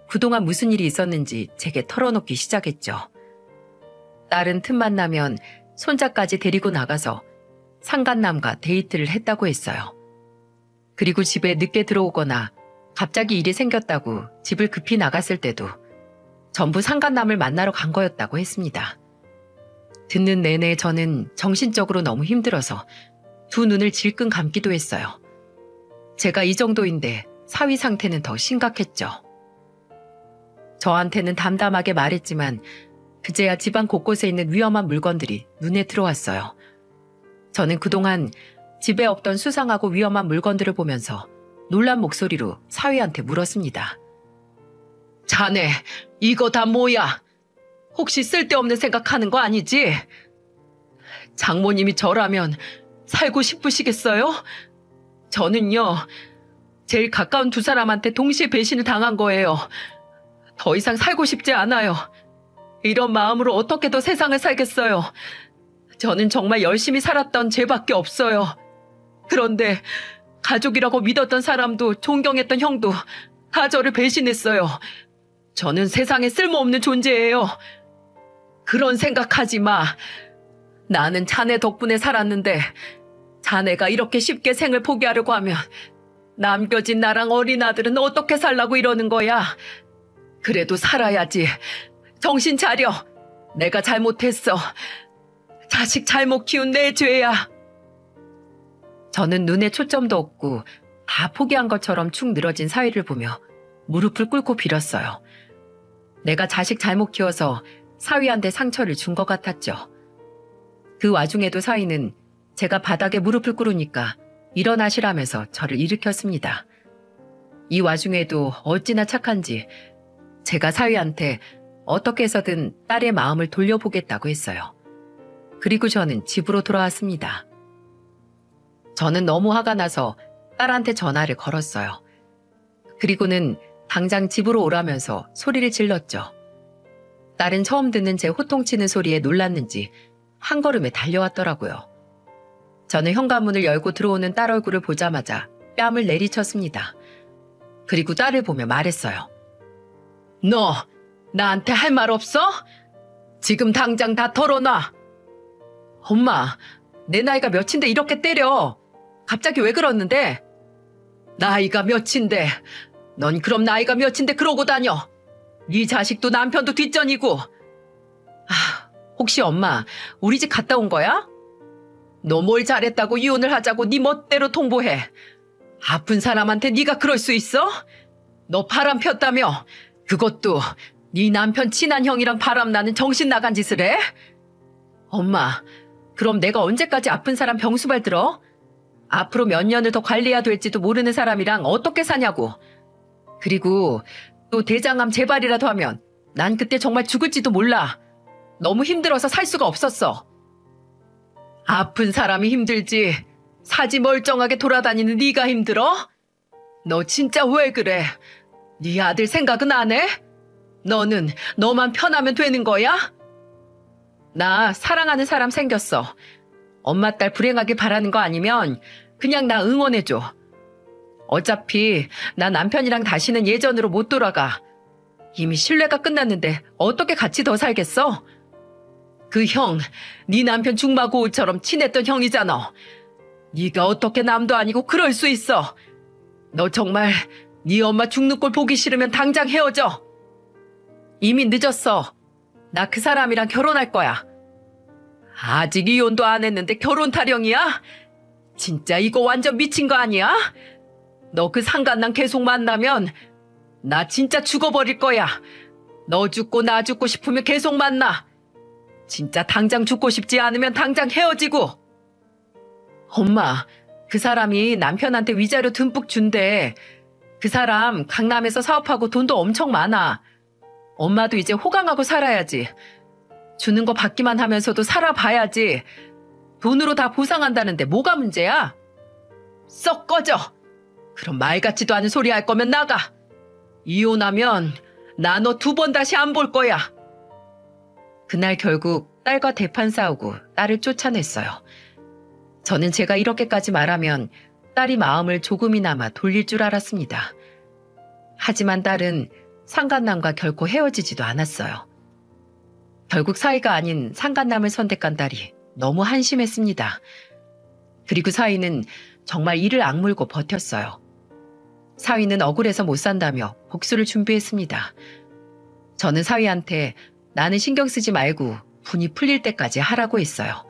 그동안 무슨 일이 있었는지 제게 털어놓기 시작했죠. 딸은 틈만 나면 손자까지 데리고 나가서 상간남과 데이트를 했다고 했어요. 그리고 집에 늦게 들어오거나 갑자기 일이 생겼다고 집을 급히 나갔을 때도 전부 상간남을 만나러 간 거였다고 했습니다. 듣는 내내 저는 정신적으로 너무 힘들어서 두 눈을 질끈 감기도 했어요. 제가 이 정도인데 사위 상태는 더 심각했죠. 저한테는 담담하게 말했지만 그제야 집안 곳곳에 있는 위험한 물건들이 눈에 들어왔어요. 저는 그동안 집에 없던 수상하고 위험한 물건들을 보면서 놀란 목소리로 사위한테 물었습니다. 자네, 이거 다 뭐야? 혹시 쓸데없는 생각하는 거 아니지? 장모님이 저라면 살고 싶으시겠어요? 저는요, 제일 가까운 두 사람한테 동시에 배신을 당한 거예요. 더 이상 살고 싶지 않아요. 이런 마음으로 어떻게 더 세상을 살겠어요. 저는 정말 열심히 살았던 죄밖에 없어요. 그런데 가족이라고 믿었던 사람도 존경했던 형도 다 저를 배신했어요. 저는 세상에 쓸모없는 존재예요. 그런 생각하지 마. 나는 자네 덕분에 살았는데 자네가 이렇게 쉽게 생을 포기하려고 하면 남겨진 나랑 어린 아들은 어떻게 살라고 이러는 거야. 그래도 살아야지. 정신 차려. 내가 잘못했어. 자식 잘못 키운 내 죄야. 저는 눈에 초점도 없고 다 포기한 것처럼 축 늘어진 사위를 보며 무릎을 꿇고 빌었어요. 내가 자식 잘못 키워서 사위한테 상처를 준 것 같았죠. 그 와중에도 사위는 제가 바닥에 무릎을 꿇으니까 일어나시라면서 저를 일으켰습니다. 이 와중에도 어찌나 착한지 제가 사위한테 어떻게 해서든 딸의 마음을 돌려보겠다고 했어요. 그리고 저는 집으로 돌아왔습니다. 저는 너무 화가 나서 딸한테 전화를 걸었어요. 그리고는 당장 집으로 오라면서 소리를 질렀죠. 딸은 처음 듣는 제 호통치는 소리에 놀랐는지 한 걸음에 달려왔더라고요. 저는 현관문을 열고 들어오는 딸 얼굴을 보자마자 뺨을 내리쳤습니다. 그리고 딸을 보며 말했어요. 너 나한테 할 말 없어? 지금 당장 다 털어놔. 엄마, 내 나이가 몇인데 이렇게 때려. 갑자기 왜 그러는데? 나이가 몇인데? 넌 그럼 나이가 몇인데 그러고 다녀. 네 자식도 남편도 뒷전이고. 혹시 엄마 우리 집 갔다 온 거야? 너 뭘 잘했다고 이혼을 하자고 네 멋대로 통보해. 아픈 사람한테 네가 그럴 수 있어? 너 바람 폈다며? 그것도 네 남편 친한 형이랑 바람나는 정신 나간 짓을 해? 엄마, 그럼 내가 언제까지 아픈 사람 병수발 들어? 앞으로 몇 년을 더 관리해야 될지도 모르는 사람이랑 어떻게 사냐고. 그리고 또 대장암 재발이라도 하면 난 그때 정말 죽을지도 몰라. 너무 힘들어서 살 수가 없었어. 아픈 사람이 힘들지 사지 멀쩡하게 돌아다니는 네가 힘들어? 너 진짜 왜 그래? 네 아들 생각은 안 해? 너는 너만 편하면 되는 거야? 나 사랑하는 사람 생겼어. 엄마 딸 불행하길 바라는 거 아니면 그냥 나 응원해줘. 어차피 나 남편이랑 다시는 예전으로 못 돌아가. 이미 신뢰가 끝났는데 어떻게 같이 더 살겠어? 그 형, 네 남편 중마고우처럼 친했던 형이잖아. 네가 어떻게 남도 아니고 그럴 수 있어. 너 정말 네 엄마 죽는 꼴 보기 싫으면 당장 헤어져. 이미 늦었어. 나 그 사람이랑 결혼할 거야. 아직 이혼도 안 했는데 결혼 타령이야? 진짜 이거 완전 미친 거 아니야? 너 그 상간남 계속 만나면 나 진짜 죽어버릴 거야. 너 죽고 나 죽고 싶으면 계속 만나. 진짜 당장 죽고 싶지 않으면 당장 헤어지고. 엄마, 그 사람이 남편한테 위자료 듬뿍 준대. 그 사람 강남에서 사업하고 돈도 엄청 많아. 엄마도 이제 호강하고 살아야지. 주는 거 받기만 하면서도 살아봐야지. 돈으로 다 보상한다는데 뭐가 문제야? 썩 꺼져. 그럼 말 같지도 않은 소리 할 거면 나가. 이혼하면 나 너 2번 다시 안 볼 거야. 그날 결국 딸과 대판 싸우고 딸을 쫓아냈어요. 저는 제가 이렇게까지 말하면 딸이 마음을 조금이나마 돌릴 줄 알았습니다. 하지만 딸은 상간남과 결코 헤어지지도 않았어요. 결국 사위가 아닌 상간남을 선택한 딸이 너무 한심했습니다. 그리고 사위는 정말 이를 악물고 버텼어요. 사위는 억울해서 못 산다며 복수를 준비했습니다. 저는 사위한테 나는 신경 쓰지 말고 분이 풀릴 때까지 하라고 했어요.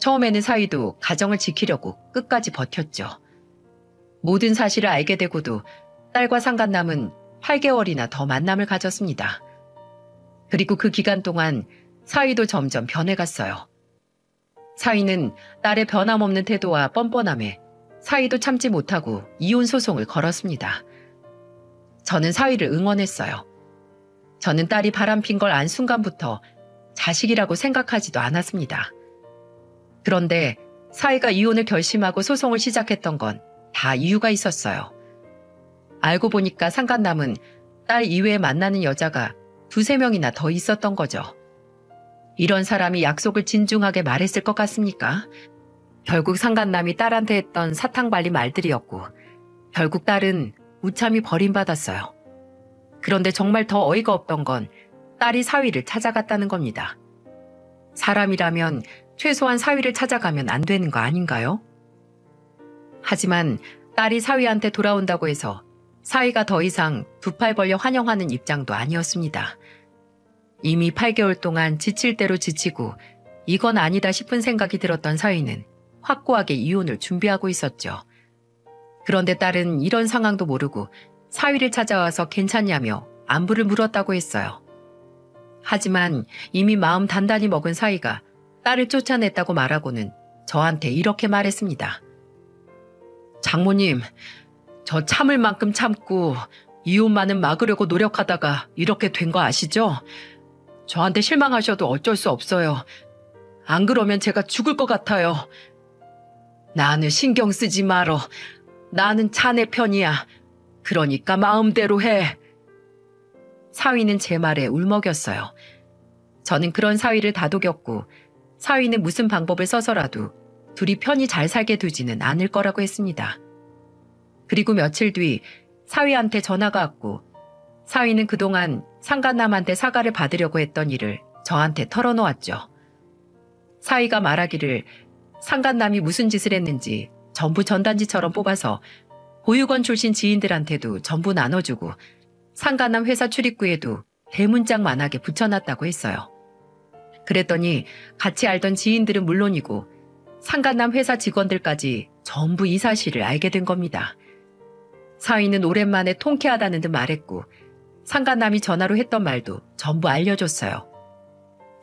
처음에는 사위도 가정을 지키려고 끝까지 버텼죠. 모든 사실을 알게 되고도 딸과 상간남은 8개월이나 더 만남을 가졌습니다. 그리고 그 기간 동안 사위도 점점 변해갔어요. 사위는 딸의 변함없는 태도와 뻔뻔함에 사위도 참지 못하고 이혼 소송을 걸었습니다. 저는 사위를 응원했어요. 저는 딸이 바람핀 걸 안 순간부터 자식이라고 생각하지도 않았습니다. 그런데 사위가 이혼을 결심하고 소송을 시작했던 건 다 이유가 있었어요. 알고 보니까 상간남은 딸 이외에 만나는 여자가 2-3명이나 더 있었던 거죠. 이런 사람이 약속을 진중하게 말했을 것 같습니까? 결국 상간남이 딸한테 했던 사탕발리 말들이었고 결국 딸은 무참히 버림받았어요. 그런데 정말 더 어이가 없던 건 딸이 사위를 찾아갔다는 겁니다. 사람이라면 최소한 사위를 찾아가면 안 되는 거 아닌가요? 하지만 딸이 사위한테 돌아온다고 해서 사위가 더 이상 2 팔 벌려 환영하는 입장도 아니었습니다. 이미 8개월 동안 지칠 대로 지치고 이건 아니다 싶은 생각이 들었던 사위는 확고하게 이혼을 준비하고 있었죠. 그런데 딸은 이런 상황도 모르고 사위를 찾아와서 괜찮냐며 안부를 물었다고 했어요. 하지만 이미 마음 단단히 먹은 사위가 딸을 쫓아냈다고 말하고는 저한테 이렇게 말했습니다. 장모님, 저 참을 만큼 참고 이혼만은 막으려고 노력하다가 이렇게 된 거 아시죠? 저한테 실망하셔도 어쩔 수 없어요. 안 그러면 제가 죽을 것 같아요. 나는 신경 쓰지 말어. 나는 자네 편이야. 그러니까 마음대로 해. 사위는 제 말에 울먹였어요. 저는 그런 사위를 다독였고 사위는 무슨 방법을 써서라도 둘이 편히 잘 살게 두지는 않을 거라고 했습니다. 그리고 며칠 뒤 사위한테 전화가 왔고 사위는 그동안 상간남한테 사과를 받으려고 했던 일을 저한테 털어놓았죠. 사위가 말하기를 상간남이 무슨 짓을 했는지 전부 전단지처럼 뽑아서 보육원 출신 지인들한테도 전부 나눠주고 상간남 회사 출입구에도 대문짝만하게 붙여놨다고 했어요. 그랬더니 같이 알던 지인들은 물론이고 상간남 회사 직원들까지 전부 이 사실을 알게 된 겁니다. 사위는 오랜만에 통쾌하다는 듯 말했고 상간남이 전화로 했던 말도 전부 알려줬어요.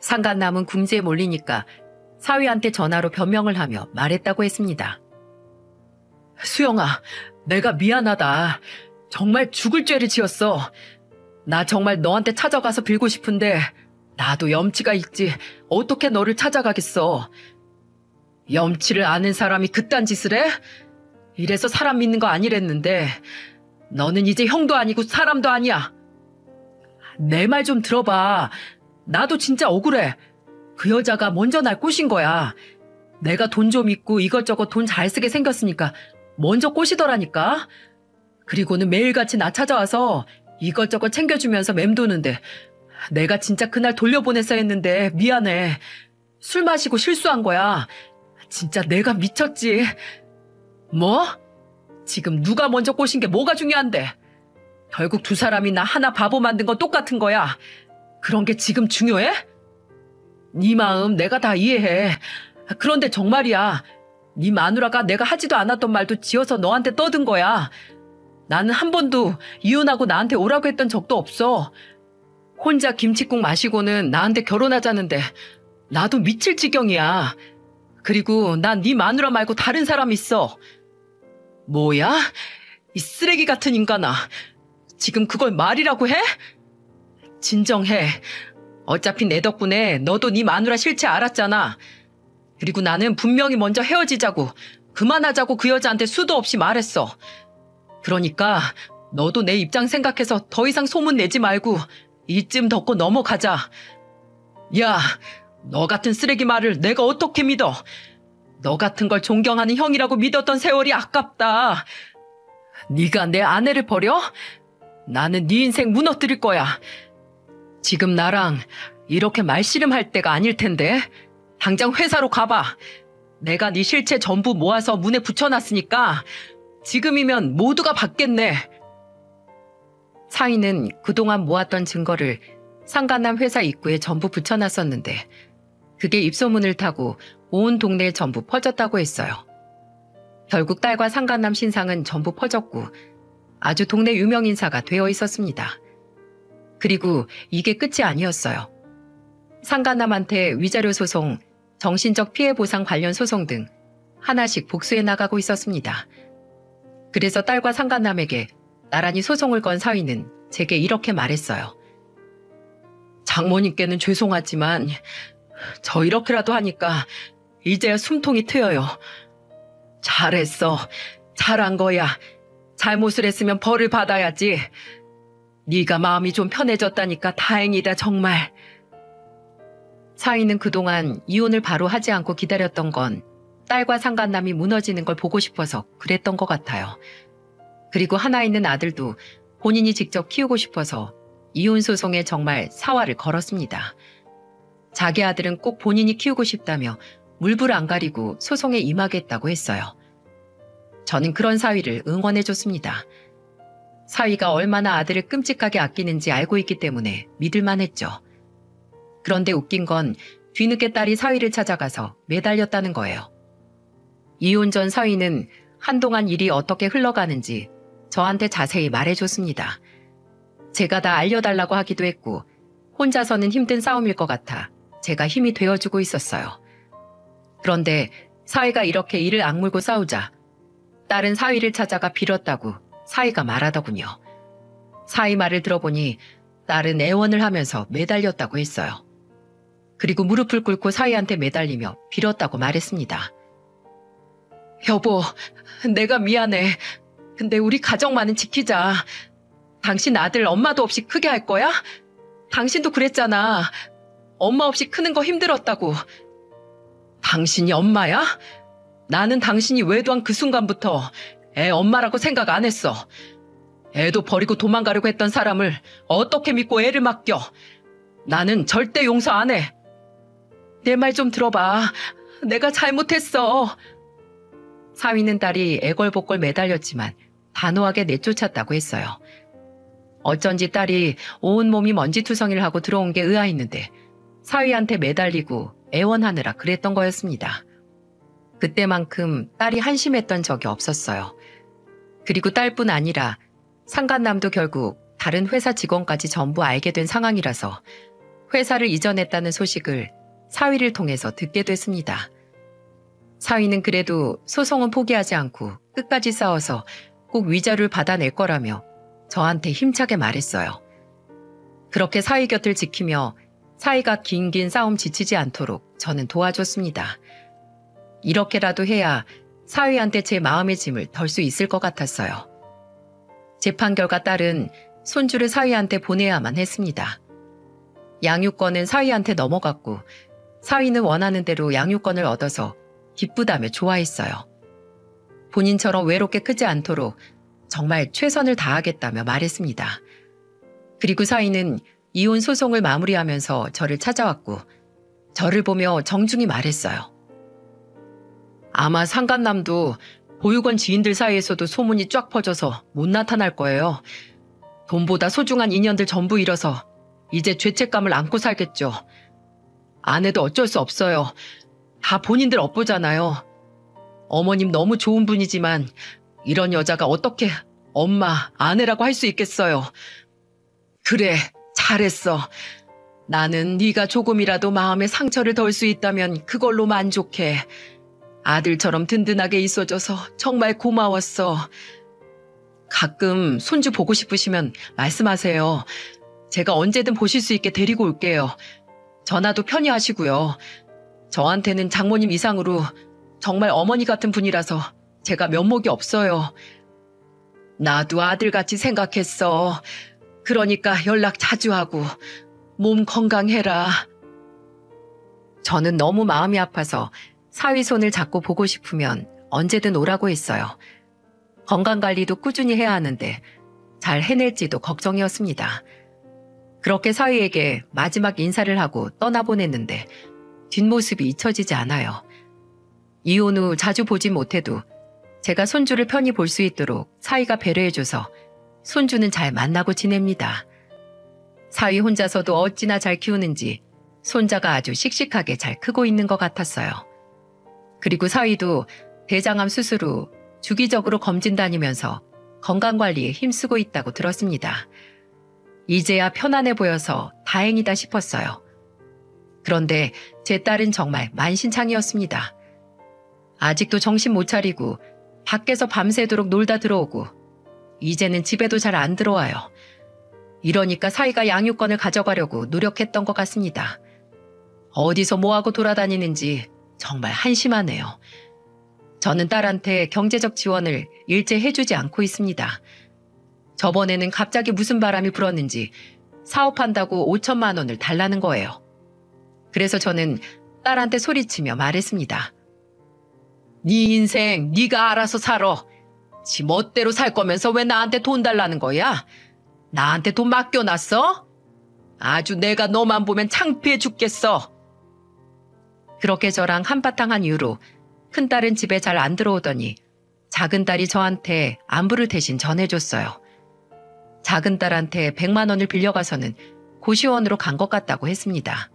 상간남은 궁지에 몰리니까 사위한테 전화로 변명을 하며 말했다고 했습니다. 수영아, 내가 미안하다. 정말 죽을 죄를 지었어. 나 정말 너한테 찾아가서 빌고 싶은데 나도 염치가 있지 어떻게 너를 찾아가겠어. 염치를 아는 사람이 그딴 짓을 해? 이래서 사람 믿는 거 아니랬는데 너는 이제 형도 아니고 사람도 아니야. 내 말 좀 들어봐. 나도 진짜 억울해. 그 여자가 먼저 날 꼬신 거야. 내가 돈 좀 있고 이것저것 돈 잘 쓰게 생겼으니까 먼저 꼬시더라니까. 그리고는 매일같이 나 찾아와서 이것저것 챙겨주면서 맴도는데 내가 진짜 그날 돌려보냈어야 했는데 미안해. 술 마시고 실수한 거야. 진짜 내가 미쳤지. 뭐? 지금 누가 먼저 꼬신 게 뭐가 중요한데? 결국 두 사람이 나 하나 바보 만든 건 똑같은 거야. 그런 게 지금 중요해? 네 마음 내가 다 이해해. 그런데 정말이야. 네 마누라가 내가 하지도 않았던 말도 지어서 너한테 떠든 거야. 나는 한 번도 이혼하고 나한테 오라고 했던 적도 없어. 혼자 김칫국 마시고는 나한테 결혼하자는데 나도 미칠 지경이야. 그리고 난 네 마누라 말고 다른 사람 있어. 뭐야? 이 쓰레기 같은 인간아. 지금 그걸 말이라고 해? 진정해. 어차피 내 덕분에 너도 네 마누라 실체 알았잖아. 그리고 나는 분명히 먼저 헤어지자고 그만하자고 그 여자한테 수도 없이 말했어. 그러니까 너도 내 입장 생각해서 더 이상 소문 내지 말고 이쯤 덮고 넘어가자. 야, 너 같은 쓰레기 말을 내가 어떻게 믿어? 너 같은 걸 존경하는 형이라고 믿었던 세월이 아깝다. 네가 내 아내를 버려? 나는 네 인생 무너뜨릴 거야. 지금 나랑 이렇게 말씨름할 때가 아닐 텐데 당장 회사로 가봐. 내가 네 실체 전부 모아서 문에 붙여놨으니까 지금이면 모두가 받겠네. 사위는 그동안 모았던 증거를 상간남 회사 입구에 전부 붙여놨었는데 그게 입소문을 타고 온 동네에 전부 퍼졌다고 했어요. 결국 딸과 상간남 신상은 전부 퍼졌고 아주 동네 유명 인사가 되어 있었습니다. 그리고 이게 끝이 아니었어요. 상간남한테 위자료 소송, 정신적 피해 보상 관련 소송 등 하나씩 복수해 나가고 있었습니다. 그래서 딸과 상간남에게 나란히 소송을 건 사위는 제게 이렇게 말했어요. 장모님께는 죄송하지만 저 이렇게라도 하니까 이제야 숨통이 트여요. 잘했어. 잘한 거야. 잘못을 했으면 벌을 받아야지. 네가 마음이 좀 편해졌다니까 다행이다 정말. 사위는 그동안 이혼을 바로 하지 않고 기다렸던 건 딸과 상간남이 무너지는 걸 보고 싶어서 그랬던 것 같아요. 그리고 하나 있는 아들도 본인이 직접 키우고 싶어서 이혼 소송에 정말 사활을 걸었습니다. 자기 아들은 꼭 본인이 키우고 싶다며 물불 안 가리고 소송에 임하겠다고 했어요. 저는 그런 사위를 응원해줬습니다. 사위가 얼마나 아들을 끔찍하게 아끼는지 알고 있기 때문에 믿을만 했죠. 그런데 웃긴 건 뒤늦게 딸이 사위를 찾아가서 매달렸다는 거예요. 이혼 전 사위는 한동안 일이 어떻게 흘러가는지 저한테 자세히 말해줬습니다. 제가 다 알려달라고 하기도 했고 혼자서는 힘든 싸움일 것 같아 제가 힘이 되어주고 있었어요. 그런데 사위가 이렇게 이를 악물고 싸우자 딸은 사위를 찾아가 빌었다고 사위가 말하더군요. 사위 말을 들어보니 딸은 애원을 하면서 매달렸다고 했어요. 그리고 무릎을 꿇고 사위한테 매달리며 빌었다고 말했습니다. 여보, 내가 미안해. 근데 우리 가정만은 지키자. 당신 아들 엄마도 없이 크게 할 거야? 당신도 그랬잖아. 엄마 없이 크는 거 힘들었다고. 당신이 엄마야? 나는 당신이 외도한 그 순간부터 애 엄마라고 생각 안 했어. 애도 버리고 도망가려고 했던 사람을 어떻게 믿고 애를 맡겨. 나는 절대 용서 안 해. 내 말 좀 들어봐. 내가 잘못했어. 사위는 딸이 애걸복걸 매달렸지만 단호하게 내쫓았다고 했어요. 어쩐지 딸이 온몸이 먼지투성이를 하고 들어온 게 의아했는데 사위한테 매달리고 애원하느라 그랬던 거였습니다. 그때만큼 딸이 한심했던 적이 없었어요. 그리고 딸뿐 아니라 상간남도 결국 다른 회사 직원까지 전부 알게 된 상황이라서 회사를 이전했다는 소식을 사위를 통해서 듣게 됐습니다. 사위는 그래도 소송은 포기하지 않고 끝까지 싸워서 꼭 위자료를 받아낼 거라며 저한테 힘차게 말했어요. 그렇게 사위 곁을 지키며 사위가 긴긴 싸움 지치지 않도록 저는 도와줬습니다. 이렇게라도 해야 사위한테 제 마음의 짐을 덜 수 있을 것 같았어요. 재판 결과 딸은 손주를 사위한테 보내야만 했습니다. 양육권은 사위한테 넘어갔고 사위는 원하는 대로 양육권을 얻어서 기쁘다며 좋아했어요. 본인처럼 외롭게 크지 않도록 정말 최선을 다하겠다며 말했습니다. 그리고 사위는 이혼 소송을 마무리하면서 저를 찾아왔고 저를 보며 정중히 말했어요. 아마 상간남도 보육원 지인들 사이에서도 소문이 쫙 퍼져서 못 나타날 거예요. 돈보다 소중한 인연들 전부 잃어서 이제 죄책감을 안고 살겠죠. 아내도 어쩔 수 없어요. 다 본인들 업보잖아요. 어머님 너무 좋은 분이지만 이런 여자가 어떻게 엄마, 아내라고 할 수 있겠어요. 그래, 잘했어. 나는 네가 조금이라도 마음에 상처를 덜 수 있다면 그걸로 만족해. 아들처럼 든든하게 있어줘서 정말 고마웠어. 가끔 손주 보고 싶으시면 말씀하세요. 제가 언제든 보실 수 있게 데리고 올게요. 전화도 편히 하시고요. 저한테는 장모님 이상으로 정말 어머니 같은 분이라서 제가 면목이 없어요. 나도 아들같이 생각했어. 그러니까 연락 자주 하고 몸 건강해라. 저는 너무 마음이 아파서 사위 손을 잡고 보고 싶으면 언제든 오라고 했어요. 건강관리도 꾸준히 해야 하는데 잘 해낼지도 걱정이었습니다. 그렇게 사위에게 마지막 인사를 하고 떠나보냈는데 뒷모습이 잊혀지지 않아요. 이혼 후 자주 보진 못해도 제가 손주를 편히 볼 수 있도록 사위가 배려해줘서 손주는 잘 만나고 지냅니다. 사위 혼자서도 어찌나 잘 키우는지 손자가 아주 씩씩하게 잘 크고 있는 것 같았어요. 그리고 사위도 대장암 수술 후 주기적으로 검진 다니면서 건강관리에 힘쓰고 있다고 들었습니다. 이제야 편안해 보여서 다행이다 싶었어요. 그런데 제 딸은 정말 만신창이었습니다. 아직도 정신 못 차리고 밖에서 밤새도록 놀다 들어오고 이제는 집에도 잘 안 들어와요. 이러니까 사위가 양육권을 가져가려고 노력했던 것 같습니다. 어디서 뭐하고 돌아다니는지 정말 한심하네요. 저는 딸한테 경제적 지원을 일제 해주지 않고 있습니다. 저번에는 갑자기 무슨 바람이 불었는지 사업한다고 5천만 원을 달라는 거예요. 그래서 저는 딸한테 소리치며 말했습니다. 네 인생 네가 알아서 살아. 지 멋대로 살 거면서 왜 나한테 돈 달라는 거야? 나한테 돈 맡겨놨어? 아주 내가 너만 보면 창피해 죽겠어. 그렇게 저랑 한바탕 한 이후로 큰딸은 집에 잘 안 들어오더니 작은딸이 저한테 안부를 대신 전해줬어요. 작은딸한테 100만 원을 빌려가서는 고시원으로 간 것 같다고 했습니다.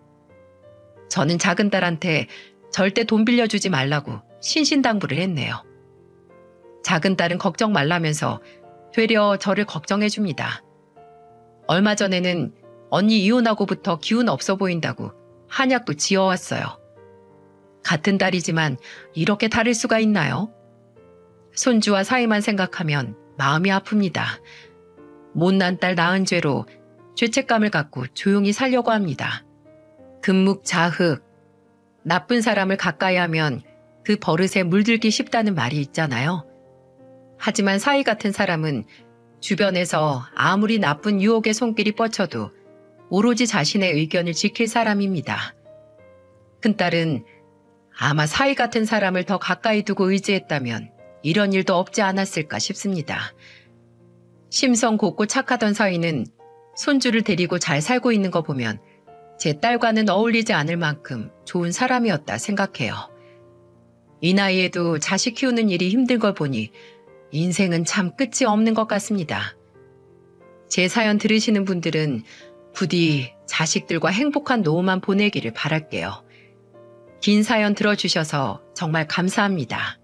저는 작은 딸한테 절대 돈 빌려주지 말라고 신신당부를 했네요. 작은 딸은 걱정 말라면서 되려 저를 걱정해 줍니다. 얼마 전에는 언니 이혼하고부터 기운 없어 보인다고 한약도 지어왔어요. 같은 딸이지만 이렇게 다를 수가 있나요? 손주와 사이만 생각하면 마음이 아픕니다. 못난 딸 낳은 죄로 죄책감을 갖고 조용히 살려고 합니다. 금묵자흑, 나쁜 사람을 가까이 하면 그 버릇에 물들기 쉽다는 말이 있잖아요. 하지만 사이 같은 사람은 주변에서 아무리 나쁜 유혹의 손길이 뻗쳐도 오로지 자신의 의견을 지킬 사람입니다. 큰딸은 아마 사이 같은 사람을 더 가까이 두고 의지했다면 이런 일도 없지 않았을까 싶습니다. 심성곱고 착하던 사위는 손주를 데리고 잘 살고 있는 거 보면 제 딸과는 어울리지 않을 만큼 좋은 사람이었다 생각해요. 이 나이에도 자식 키우는 일이 힘든 걸 보니 인생은 참 끝이 없는 것 같습니다. 제 사연 들으시는 분들은 부디 자식들과 행복한 노후만 보내기를 바랄게요. 긴 사연 들어주셔서 정말 감사합니다.